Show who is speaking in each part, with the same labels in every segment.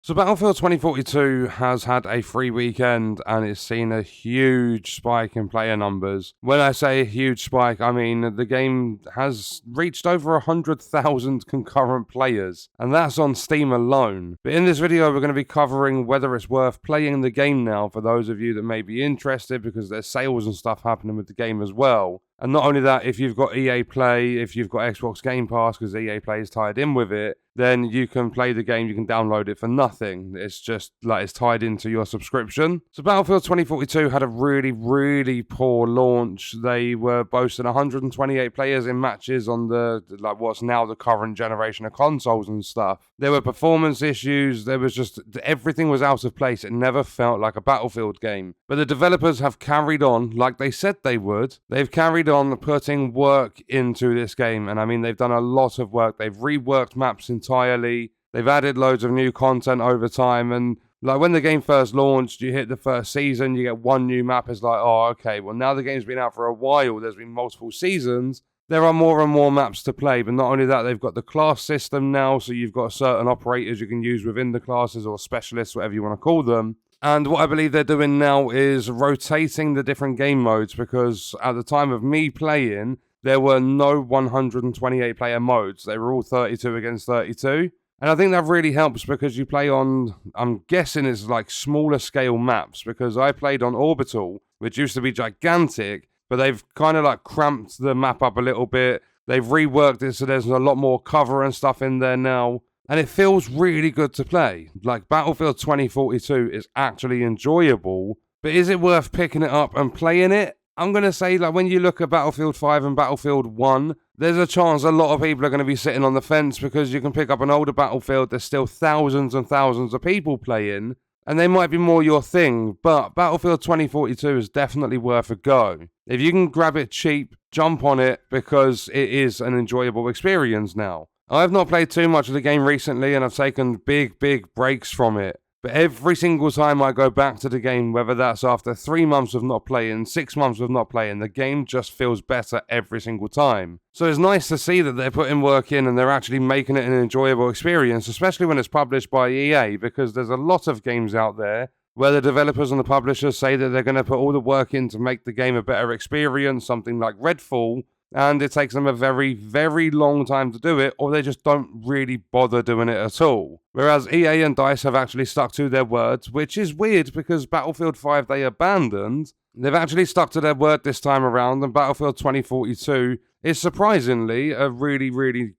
Speaker 1: So Battlefield 2042 has had a free weekend and it's seen a huge spike in player numbers. When I say a huge spike, I mean the game has reached over 100,000 concurrent players, and that's on Steam alone. But in this video, we're going to be covering whether it's worth playing the game now for those of you that may be interested, because there's sales and stuff happening with the game as well. And not only that, if you've got EA Play, if you've got Xbox Game Pass, because EA Play is tied in with it, then you can play the game, you can download it for nothing. It's just like it's tied into your subscription. So Battlefield 2042 had a really poor launch. They were boasting 128 players in matches on the what's now the current generation of consoles and stuff. There were performance issues, there was just everything was out of place. It never felt like a Battlefield game. But the developers have carried on like they said they would. They've carried on putting work into this game, and I mean they've done a lot of work. They've reworked maps entirely. They've added loads of new content over time, and like when the game first launched, you hit the first season, you get one new map. It's like, oh, okay, well now the game's been out for a while, there's been multiple seasons, there are more and more maps to play. But not only that, they've got the class system now, so you've got certain operators you can use within the classes, or specialists, whatever you want to call them. And what I believe they're doing now is rotating the different game modes, because at the time of me playing, there were no 128 player modes. They were all 32 against 32. And I think that really helps because you play on, I'm guessing it's like smaller scale maps, because I played on Orbital, which used to be gigantic, but they've kind of like cramped the map up a little bit. They've reworked it so there's a lot more cover and stuff in there now. And it feels really good to play. Like, Battlefield 2042 is actually enjoyable, but is it worth picking it up and playing it? I'm going to say, like, when you look at Battlefield 5 and Battlefield 1, there's a chance a lot of people are going to be sitting on the fence, because you can pick up an older Battlefield, there's still thousands and thousands of people playing, and they might be more your thing. But Battlefield 2042 is definitely worth a go. If you can grab it cheap, jump on it, because it is an enjoyable experience now. I've not played too much of the game recently, and I've taken big breaks from it. But every single time I go back to the game, whether that's after 3 months of not playing, 6 months of not playing, the game just feels better every single time. So it's nice to see that they're putting work in and they're actually making it an enjoyable experience, especially when it's published by EA, because there's a lot of games out there where the developers and the publishers say that they're going to put all the work in to make the game a better experience, something like Redfall, and it takes them a very long time to do it, or they just don't really bother doing it at all. Whereas EA and DICE have actually stuck to their words, which is weird because Battlefield 5 they abandoned. They've actually stuck to their word this time around, and Battlefield 2042 is surprisingly a really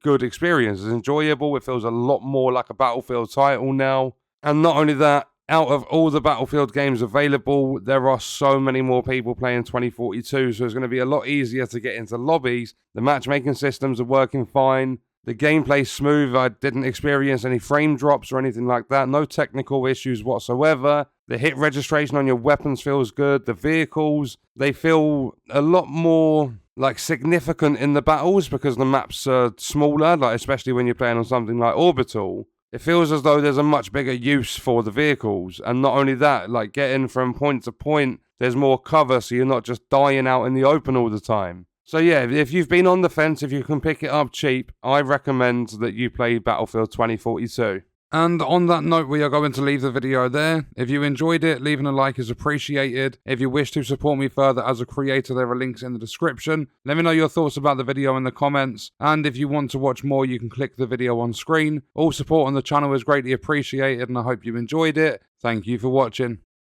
Speaker 1: good experience. It's enjoyable, it feels a lot more like a Battlefield title now. And not only that, out of all the Battlefield games available, there are so many more people playing 2042, so it's going to be a lot easier to get into lobbies. The matchmaking systems are working fine. The gameplay's smooth. I didn't experience any frame drops or anything like that. No technical issues whatsoever. The hit registration on your weapons feels good. The vehicles, they feel a lot more like significant in the battles because the maps are smaller, like especially when you're playing on something like Orbital. It feels as though there's a much bigger use for the vehicles. And not only that, like getting from point to point, there's more cover, so you're not just dying out in the open all the time. So yeah, if you've been on the fence, if you can pick it up cheap, I recommend that you play Battlefield 2042. And on that note, we are going to leave the video there. If you enjoyed it, leaving a like is appreciated. If you wish to support me further as a creator, there are links in the description. Let me know your thoughts about the video in the comments. And if you want to watch more, you can click the video on screen. All support on the channel is greatly appreciated, and I hope you enjoyed it. Thank you for watching.